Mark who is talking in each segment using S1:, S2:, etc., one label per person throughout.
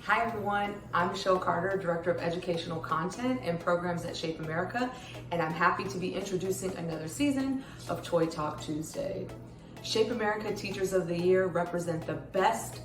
S1: Hi everyone, I'm Michelle Carter, Director of Educational Content and Programs at Shape America, and I'm happy to be introducing another season of Toy Talk Tuesday. Shape America Teachers of the Year represent the best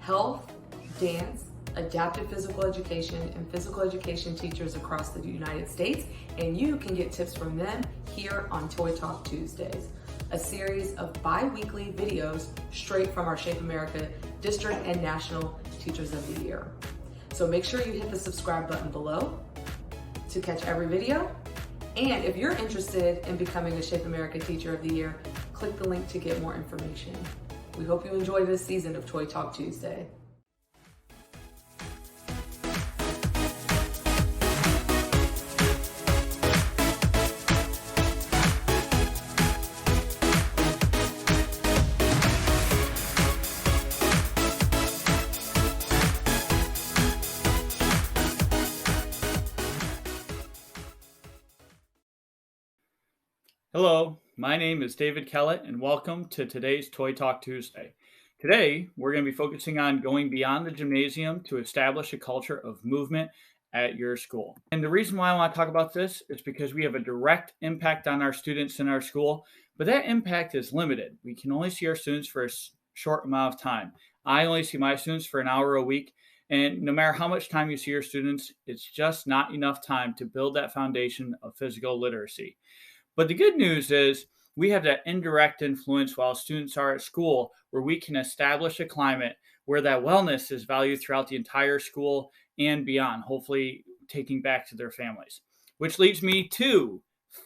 S1: health, dance, adaptive physical education, and physical education teachers across the United States, and you can get tips from them here on Toy Talk Tuesdays, a series of bi-weekly videos straight from our Shape America District and National Teachers of the Year. So make sure you hit the subscribe button below to catch every video. And if you're interested in becoming a Shape America Teacher of the Year, click the link to get more information. We hope you enjoy this season of Toy Talk Tuesday.
S2: Hello, my name is David Kellett, and welcome to today's Toy Talk Tuesday. Today, we're going to be focusing on going beyond the gymnasium to establish a culture of movement at your school. And the reason why I want to talk about this is because we have a direct impact on our students in our school, but that impact is limited. We can only see our students for a short amount of time. I only see my students for an hour a week, and no matter how much time you see your students, it's just not enough time to build that foundation of physical literacy. But the good news is we have that indirect influence while students are at school where we can establish a climate where that wellness is valued throughout the entire school and beyond, hopefully taking back to their families. Which leads me to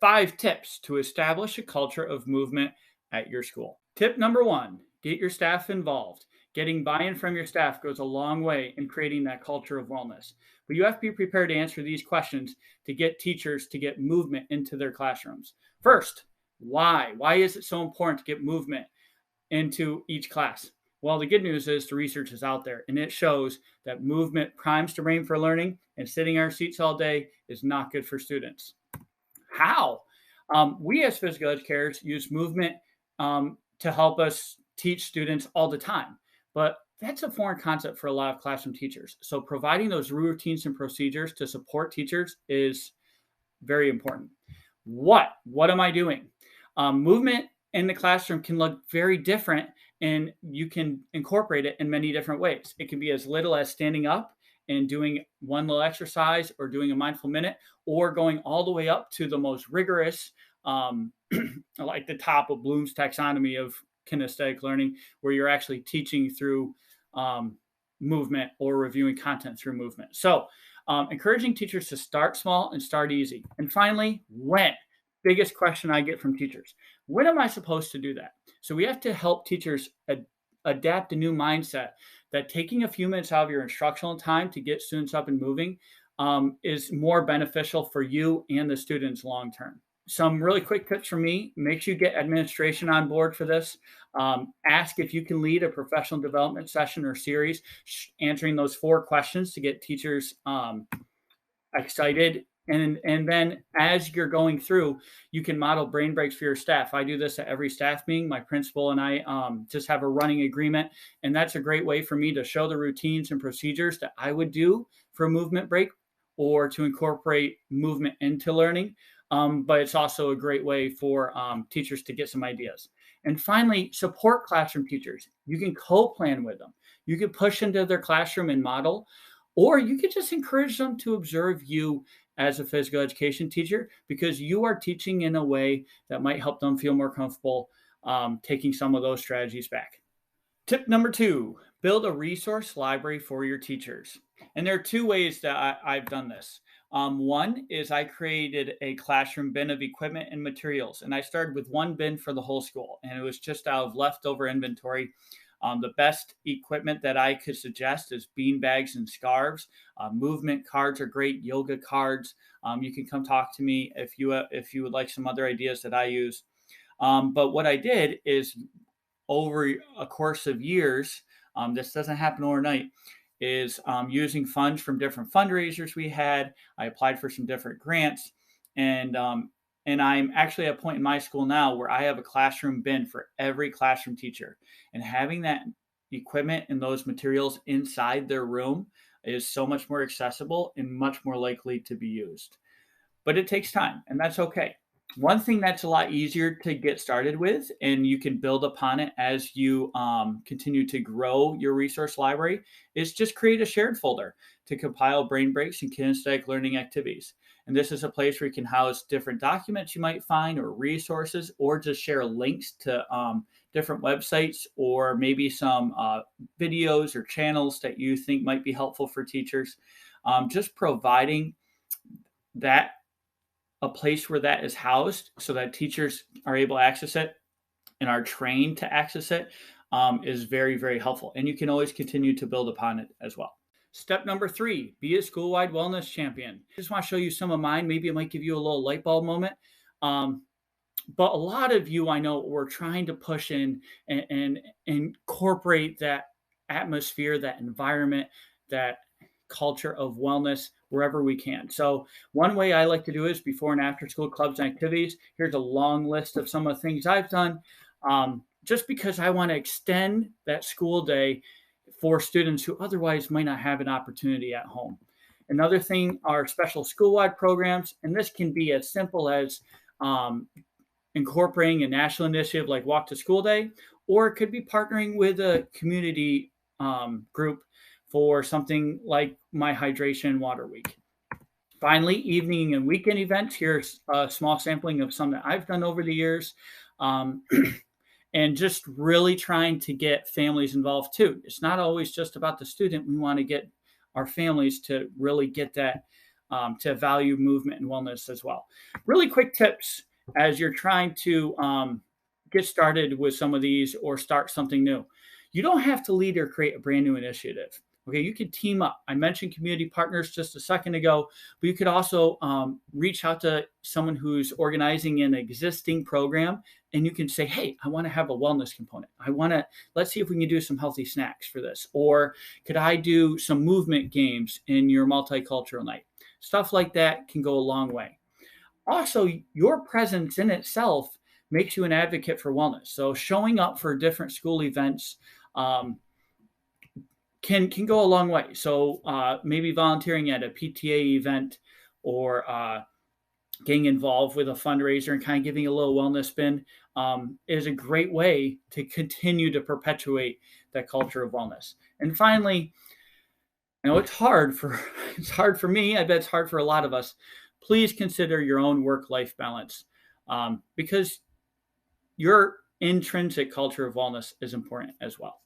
S2: 5 tips to establish a culture of movement at your school. Tip number 1, get your staff involved. Getting buy-in from your staff goes a long way in creating that culture of wellness. But you have to be prepared to answer these questions to get teachers to get movement into their classrooms. First, why? Why is it so important to get movement into each class? Well, the good news is the research is out there, and it shows that movement primes the brain for learning, and sitting in our seats all day is not good for students. How? We as physical educators use movement to help us teach students all the time. But that's a foreign concept for a lot of classroom teachers. So providing those routines and procedures to support teachers is very important. What am I doing? Movement in the classroom can look very different, and you can incorporate it in many different ways. It can be as little as standing up and doing one little exercise or doing a mindful minute, or going all the way up to the most rigorous, like the top of Bloom's taxonomy of kinesthetic learning, where you're actually teaching through movement or reviewing content through movement. So encouraging teachers to start small and start easy. And finally, when? Biggest question I get from teachers. When am I supposed to do that? So we have to help teachers adapt a new mindset that taking a few minutes out of your instructional time to get students up and moving is more beneficial for you and the students long term. Some really quick tips from me. Make sure you get administration on board for this. Ask if you can lead a professional development session or series, answering those 4 questions to get teachers excited. And then as you're going through, you can model brain breaks for your staff. I do this at every staff meeting. My principal and I just have a running agreement. And that's a great way for me to show the routines and procedures that I would do for a movement break or to incorporate movement into learning. But it's also a great way for teachers to get some ideas. And finally, support classroom teachers. You can co-plan with them. You can push into their classroom and model, or you could just encourage them to observe you as a physical education teacher, because you are teaching in a way that might help them feel more comfortable taking some of those strategies back. Tip number 2, build a resource library for your teachers. And there are 2 ways that I've done this. One is I created a classroom bin of equipment and materials, and I started with 1 bin for the whole school, and it was just out of leftover inventory. The best equipment that I could suggest is bean bags and scarves. Movement cards are great, yoga cards. You can come talk to me if you would like some other ideas that I use. But what I did is, over a course of years, this doesn't happen overnight, is using funds from different fundraisers we had. I applied for some different grants, and I'm actually at a point in my school now where I have a classroom bin for every classroom teacher, and having that equipment and those materials inside their room is so much more accessible and much more likely to be used. But it takes time, and that's okay. One thing that's a lot easier to get started with, and you can build upon it as you continue to grow your resource library, is just create a shared folder to compile brain breaks and kinesthetic learning activities. And this is a place where you can house different documents you might find or resources, or just share links to different websites or maybe some videos or channels that you think might be helpful for teachers. Just providing that a place where that is housed so that teachers are able to access it and are trained to access it is very, very helpful. And you can always continue to build upon it as well. Step number 3, be a school-wide wellness champion. I just want to show you some of mine. Maybe it might give you a little light bulb moment. But a lot of you, I know, we're trying to push in and incorporate that atmosphere, that environment, that culture of wellness wherever we can. So one way I like to do is before and after school clubs and activities. Here's a long list of some of the things I've done, just because I want to extend that school day for students who otherwise might not have an opportunity at home. Another thing are special school-wide programs, and this can be as simple as incorporating a national initiative like Walk to School Day, or it could be partnering with a community group for something like My Hydration Water Week. Finally, evening and weekend events. Here's a small sampling of some that I've done over the years. And just really trying to get families involved too. It's not always just about the student. We want to get our families to really get that, to value movement and wellness as well. Really quick tips as you're trying to get started with some of these or start something new. You don't have to lead or create a brand new initiative. Okay, you can team up. I mentioned community partners just a second ago, but you could also reach out to someone who's organizing an existing program, and you can say, hey, I want to have a wellness component. Let's see if we can do some healthy snacks for this. Or could I do some movement games in your multicultural night? Stuff like that can go a long way. Also, your presence in itself makes you an advocate for wellness. So showing up for different school events, can go a long way. So maybe volunteering at a PTA event or getting involved with a fundraiser and kind of giving a little wellness spin is a great way to continue to perpetuate that culture of wellness. And finally, I know it's hard for me. I bet it's hard for a lot of us. Please consider your own work-life balance because your intrinsic culture of wellness is important as well.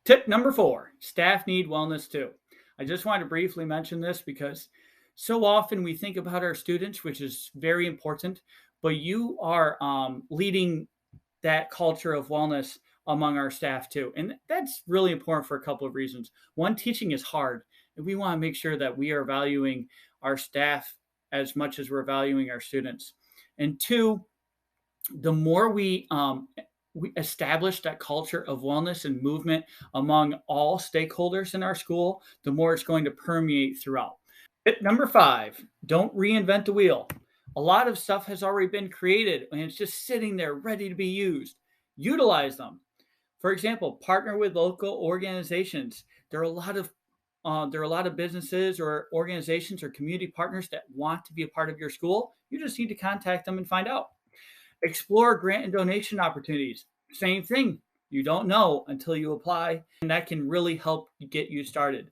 S2: Tip number 4, staff need wellness too. I just wanted to briefly mention this because so often we think about our students, which is very important, but you are leading that culture of wellness among our staff too. And that's really important for a couple of reasons. One, teaching is hard, and we want to make sure that we are valuing our staff as much as we're valuing our students. And 2, the more we establish that culture of wellness and movement among all stakeholders in our school, the more it's going to permeate throughout. Tip number 5, don't reinvent the wheel. A lot of stuff has already been created and it's just sitting there ready to be used. Utilize them. For example, partner with local organizations. There are a lot of businesses or organizations or community partners that want to be a part of your school. You just need to contact them and find out. Explore grant and donation opportunities. Same thing. You don't know until you apply, and that can really help get you started.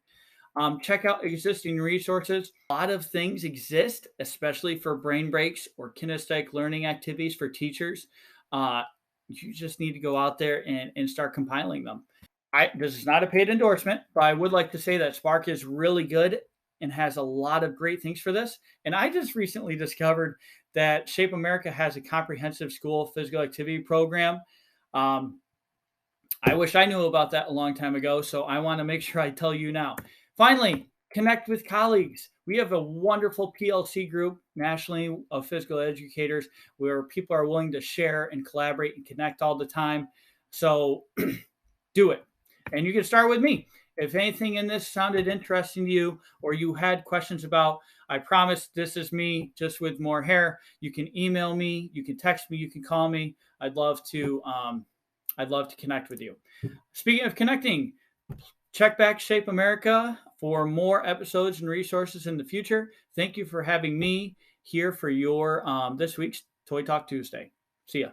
S2: Check out existing resources. A lot of things exist, especially for brain breaks or kinesthetic learning activities for teachers. You just need to go out there and start compiling them. This is not a paid endorsement, but I would like to say that Spark is really good and has a lot of great things for this. And I just recently discovered that Shape America has a comprehensive school physical activity program. I wish I knew about that a long time ago, so I want to make sure I tell you now. Finally, connect with colleagues. We have a wonderful PLC group nationally of physical educators where people are willing to share and collaborate and connect all the time. So do it. And you can start with me. If anything in this sounded interesting to you or you had questions about, I promise this is me just with more hair. You can email me, you can text me, you can call me. I'd love to connect with you. Speaking of connecting, Check back Shape America for more episodes and resources in the future. Thank you for having me here for your this week's Toy Talk Tuesday. See ya.